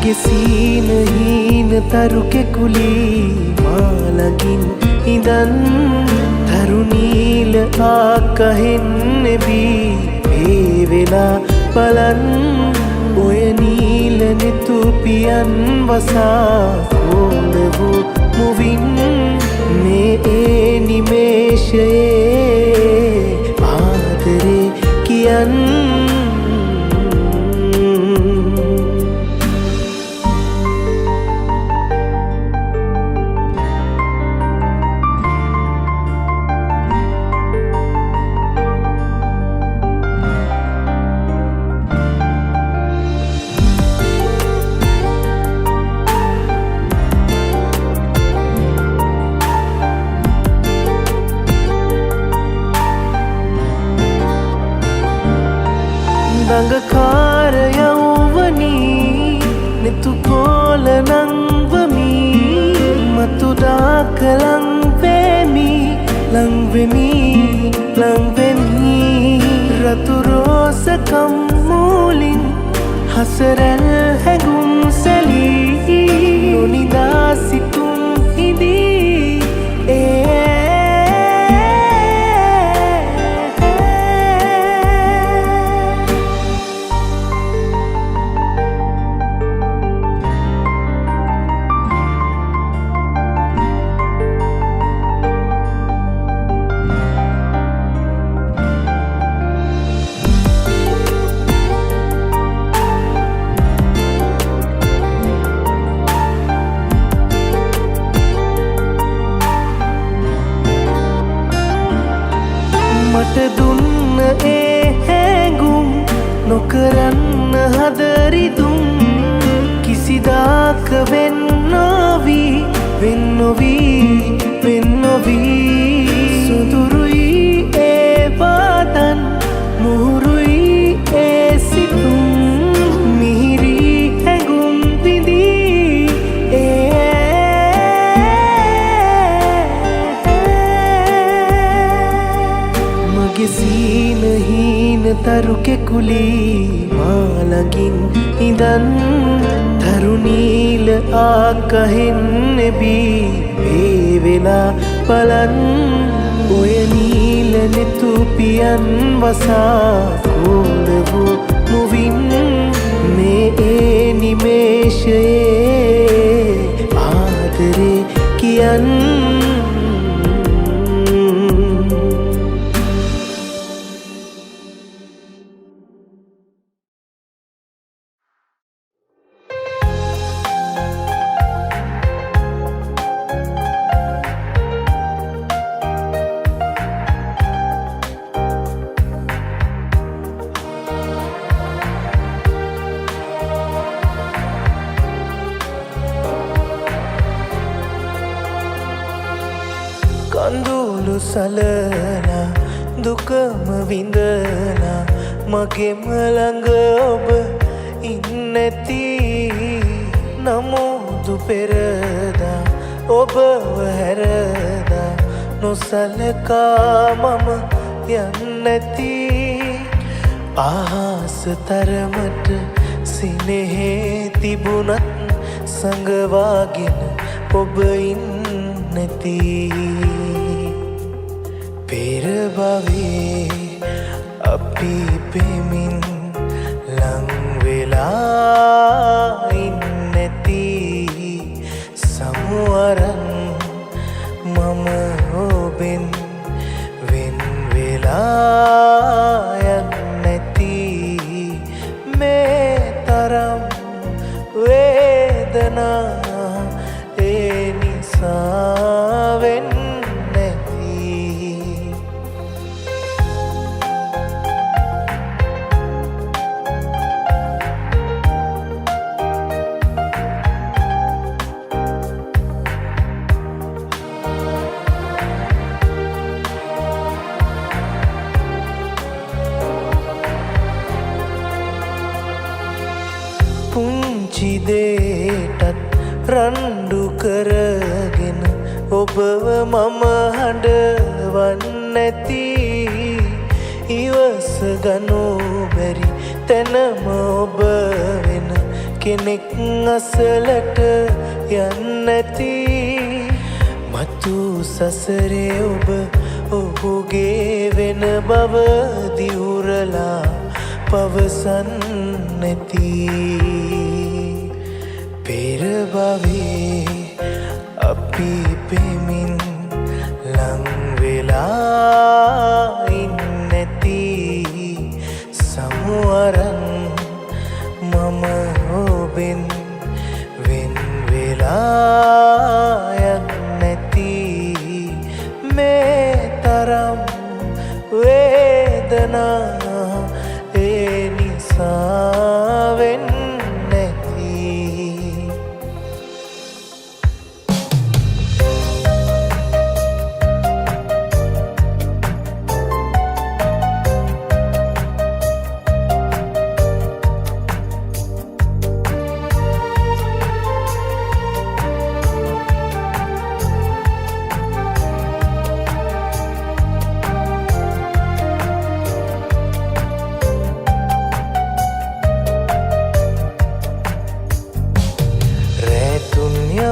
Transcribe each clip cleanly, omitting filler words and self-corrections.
මගේ සීන හීන තරු කෙකුලී මාලගින් ඉඳන් තරුණීල ආකහෙන් නෙබී ඒ වෙලා බලන් ඔය නීල නෙතු පියන් වසා කොඳ වූ මුවින් මේ ඒ නිමේෂයේ ආදරේ කියන් දඟකාර යෞවනී නිතුකෝල නංවමි මතුදාක ලංවෙමි ලංවෙමි ලංවෙමි රතුරෝසකම් මූලින් හසරැල් හැගුම් සැලී නොනිදා සිතුම් හිදී මට දුන්න ඒ හැඟුම් නොකරන්න හදරිදුම් කිසිදාක වෙන්නොවී සුදුරුයි ඒ පාතන් මුහුරුයි ඒ සිතුම් මිහිරි හැඟුම් විදී මගේ සීන හීන තරු කෙකුලී මාලගින් ඉඳන් තරුණීල ආකහෙන් නෙබී ඒ වෙලා බලන් ඔය නීල නෙතු පියන් වසා කොඳ වූ මුවින් මේ ඒ නිමේෂයේ ආදරේ කියන් කඳුළු සලලා දුකම විඳලා මගෙම ළඟ ඔබ ඉන්නැති නමුදු පෙරදා ඔබව හැරදා නොසලකා මම යන්නැති ආස තරමට සිනෙහේ තිබුණත් සඟවාගෙන ඔබ ඉන්නැති පෙර භවයේ අපි පෙමින් ලංවෙලා ඉන්නැති සමුවරන් මම ඔබෙන් වෙන්වෙලා යන්නැති මේ තරම් වේදනා ඒ නිසා වෙන්නැති පුංචි දේටත් රණ්ඩු කරගෙන ඔබව මම හඬවන්නැති ඉවස ගනු බැරි තැනම ඔබ වෙන කෙනෙක් අසලට යන්නැති මතු සසරේ ඔබ ඔහුගේ වෙන බව දිවුරලා පවසන්නැති පෙර භවයේ අපි පෙමින් ලං වෙලා ඉන්නැති සමුවරන් මම ඔබෙන් වෙන් වෙලා යන්නැති මේ තරම් වේදනා ඒ නිසා වෙන්නැති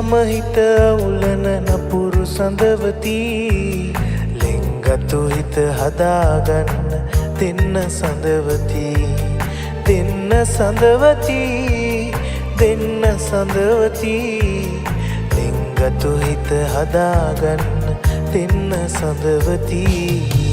මහිත උලන නපුරු සඳවති ලෙන්ගතු හිත හදාගන්න දෙන්න සඳවති දෙන්න සඳවති දෙන්න සඳවති ලෙන්ගතු හිත හදාගන්න දෙන්න සඳවති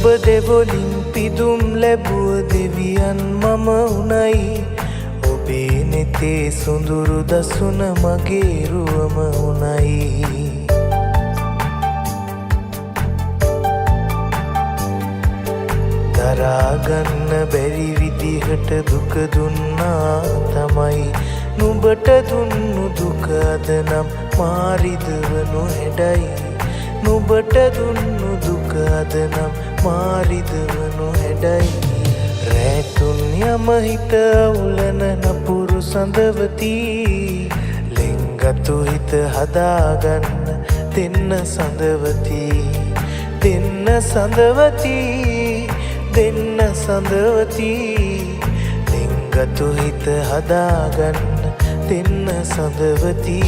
ඔබ දෙවොලින් පිදුම් ලැබුව දෙවියන් මම උනයි ඔබේ නෙතේ සුඳුරු දසුන මගේ රුවම උනයි දරාගන්න බැරි විදිහට දුක දුන්නා තමයි නුඹට දුන්නු දුක අද නම් මාරිදවනු හැඩයි නුඹට දුන්නු දුක අද නම් මාරිදවනු හැඩයි රැතුන් යමහිත උලන නපුරු සඳවති ලෙන්ගතු හිත හදාගන්න දෙන්න සඳවති දෙන්න සඳවති දෙන්න සඳවති ලෙන්ගතු හිත හදාගන්න දෙන්න සඳවති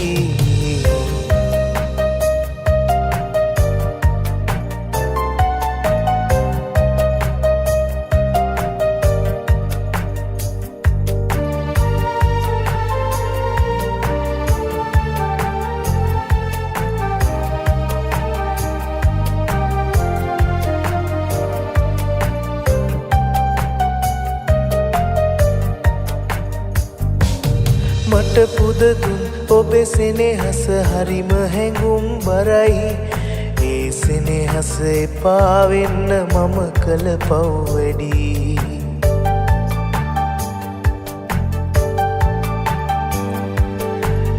මට පුදදුන් ඔබේ සෙනෙහස හරිම හැඟුම් බරයි ඒ සෙනෙහස එපා වෙන්න මම කළ පව් වැඩි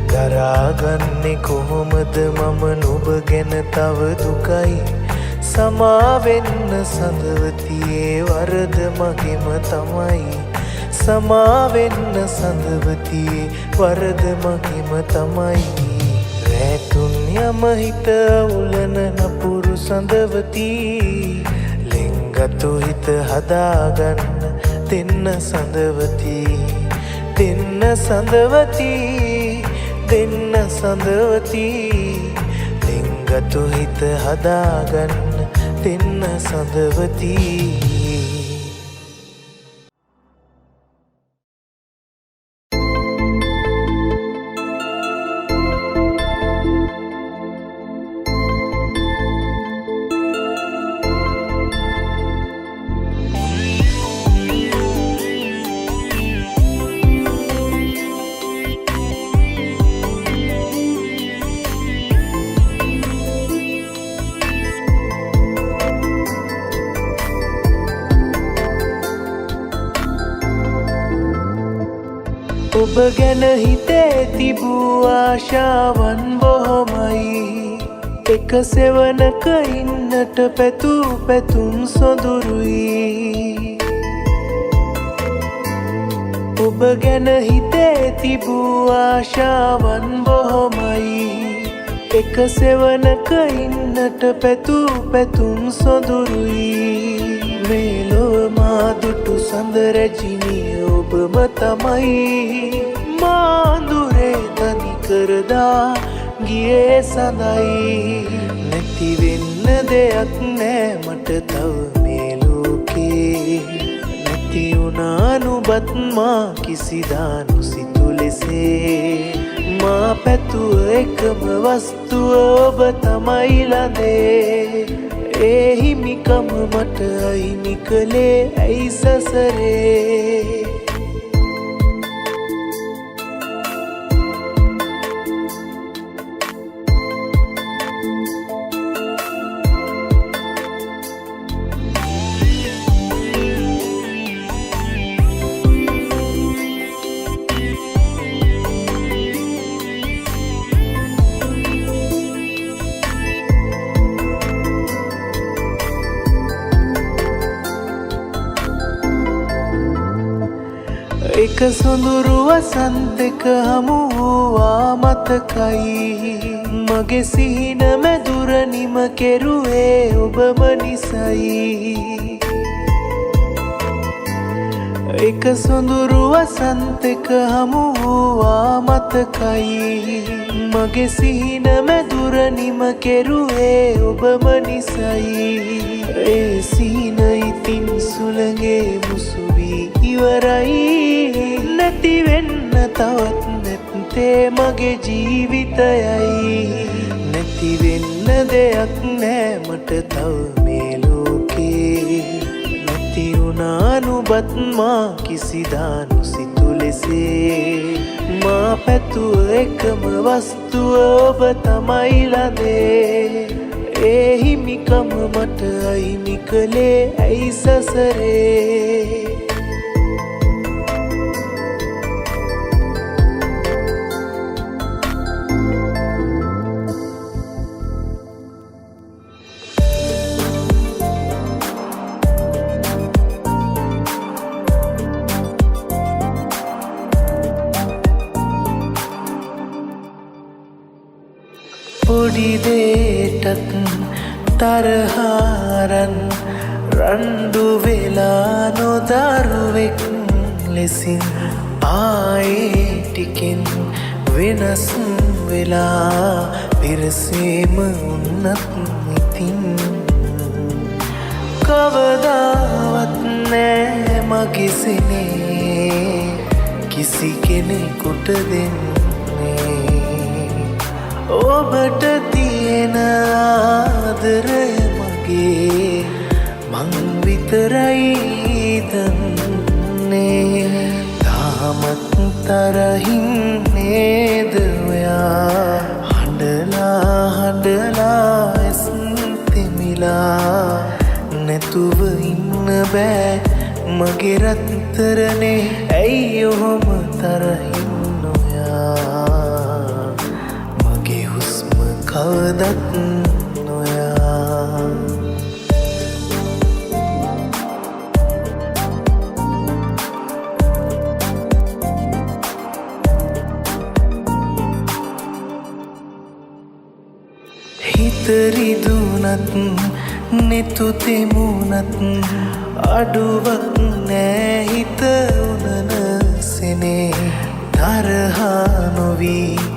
දරාගන්නේ කොහොමද මම නුඹ ගැන තව දුකයි සමාවෙන්න සඳවතියේ වරද මගෙම තමයි සමාවෙන්න සඳවතියේ වරද මගෙම තමයි රැතුන් යමහිත උලන නපුරු සඳවති ලෙන්ගතු හිත හදාගන්න දෙන්න සඳවති දෙන්න සඳවති දෙන්න සඳවති ලෙන්ගතු හිත හදාගන්න දෙන්න සඳවති ඔබ ගැන හිතේ තිබූ ආශාවන් බොහොමයි එක සෙවනක ඉන්නට පැතූ පැතුම් සොඳුරුයි ඔබ ගැන හිතේ තිබූ ආශාවන් බොහොමයි එක සෙවනක ඉන්නට පැතූ පැතුම් සොඳුරුයි මේ ලොව මා දුටු සඳ රැජිනිය ඔබම තමයි මා අඳුරේ තනි කරදා ගියේ සඳයි නැති වෙන්න දෙයක් නෑ මට තව මේ ලෝකේ නැති වුණා නුඹත් මා කිසිදා නොසිතු ලෙසේ මා පැතුව එකම වස්තුව ඔබ තමයි ළඟේ ඒ හිමිකම මට අහිමි කළේ ඇයි සසරේ එක සොඳුරු වසන්තක හමු වූවා මතකයි මගේ සිහින මැදුර නිම කෙරුවේ ඔබම නිසයි එක සොඳුරු වසන්තක හමු වූවා මතකයි මගේ සිහින මැදුර නිම කෙරුවේ ඔබම නිසයි ඒ සිහින ඉතින් සුළඟේ මුසුවී ඉවරයි නැති වෙන්න තවත් නැත්තේ මගේ ජීවිතයයි නැති වෙන්න දෙයක් නෑ මට තව මේ ලෝකේ නැති වුණා නුඹත් මා කිසිදා නොසිතු ලෙසේ මා පැතුව එකම වස්තුව ඔබ තමයි ළඟේ ඒ හිමිකම මට අහිමි කළේ ඇයි සසරේ පොඩි දේටත් තරහාරන් රණ්ඩු වෙලා නොදරුවෙක් ලෙසින් ආයේ ටිකෙන් වෙනස් වෙලා පෙරසේම උන්නත් ඉතින් කවදාවත් නෑ මගේ සිනේ කිසි කෙනෙකුට දෙන්නේ ඔබට තියෙන ආදරය මගේ මං විතරයි දන්නේ තාමත් තරහින් නේද ඔයා හඬලා ඇස් තෙමිලා නැතුව ඉන්න බෑ මගේ රත්තරනේ ඇයි ඔහොම තරහින් කවදත් නොයා හිත රිදුනත් නෙතු තෙමුණත් අඩුවක් නෑ හිත උනනසනේ තරහා නොවී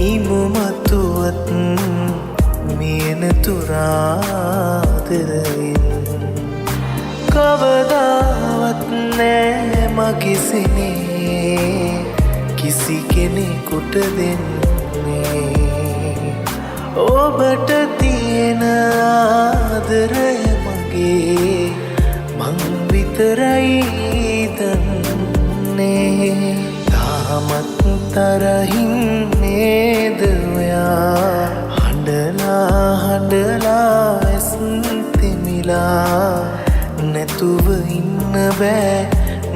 ඉමුමතුවත් මියන තුරාදරයින් කවදාවත් නෑ මගේ සිනේ කිසි කෙනෙකුට දෙන්නේ ඔබට තියෙන ආදරය මගේ මං විතරයි දන්නේ තාමත් තරහින් නේද ඔයා හඬලා ඇස් තෙමිලා නැතුව ඉන්න බෑ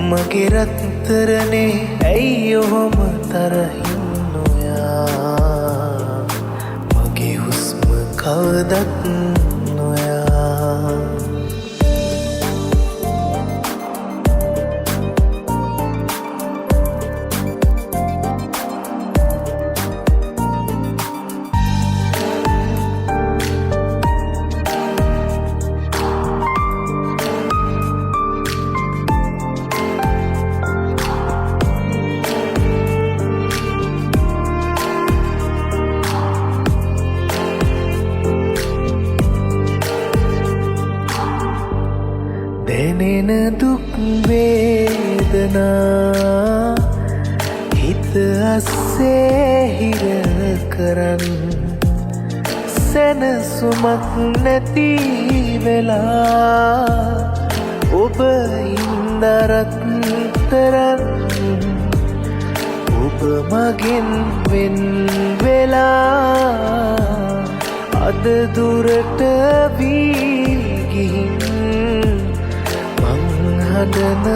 මගේ රත්තරනේ ඇයි ඔහොම තරහින් නොයා දැනෙන දුක් වේදනා හිත අස්සේ හිර කරන් සැනසුමක් නැති වෙලා ඔබ ඉන්දරත් තරන් ඔබ මගෙන් වෙන් වෙලා අද දුරට වී ගිහින් මං හදන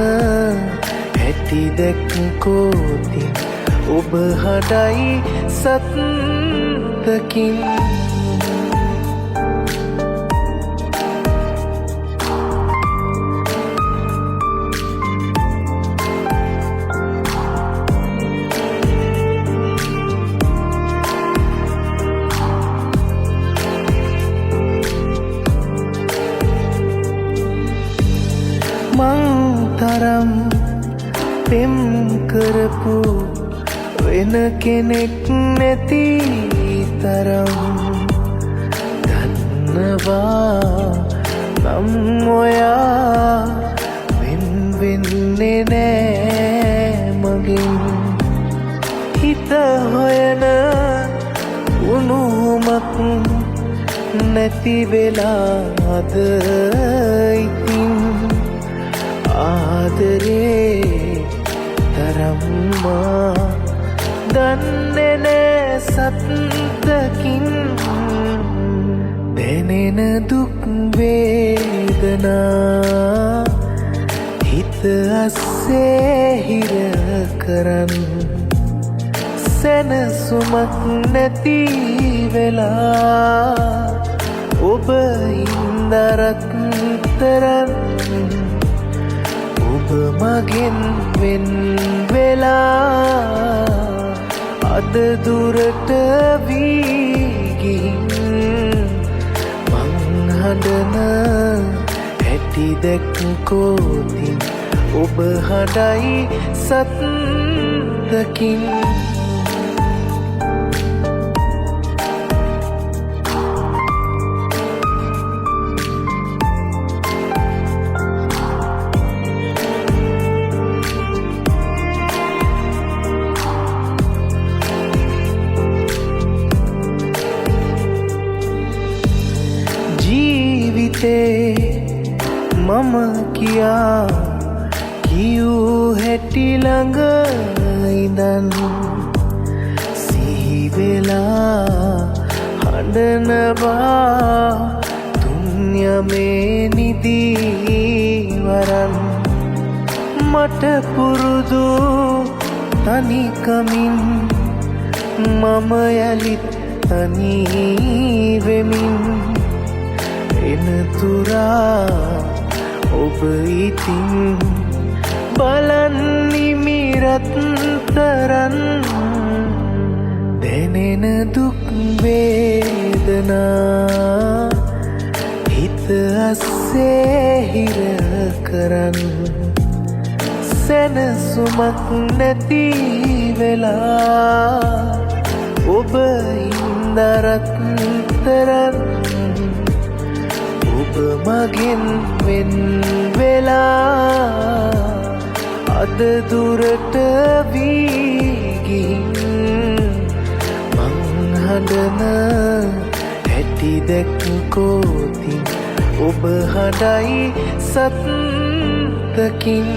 හැටි දැක්කෝතින් ඔබ හඩයි සත්තකින් මං තරම් පෙම් කරපු වෙන කෙනෙක් නැති තරම් දන්නවා නම් ඔයා වෙන් වෙන්නේ නෑ මගෙන් හිත හොයන උණුමක් නැති වෙලාද ඉතින් ආදරේ තරම්මා දන්නේ නෑ සත්තකින් දැනෙන දුක් වේදනා හිත අස්සේ හිර කරන් සැනසුමක් නැති වෙලා ඔබ ඉන්දරත් තරන් ඔබ මගෙන් වෙන් වෙලා අද දුරට වී ගිහින් මං හදන හැටි දැක්කෝතින් ඔබ හඩයි සත්තකින් ජීවිතේ මම කියා කියූ හැටි ළඟ ඉඳන් සිහි වෙලා හඬනවා දුන්යමේ නිදී වරන් මට පුරුදු තනිකමින් මම යලිත් තනී වෙමින් එනතුරා ඔබ ඉතින් බලන්නිමිරත් තරන් දැනෙන දුක් වේදනා හිත අස්සේ හිර කරන් සැනසුමක් නැති වෙලා ඔබ ඉන්දරත් තරන් ඔබ මගෙන් වෙන් වෙලා අද දුරට වී ගිහින් මං හදන හැටි දැක්කෝතින් ඔබ හඩයි සත්තකින්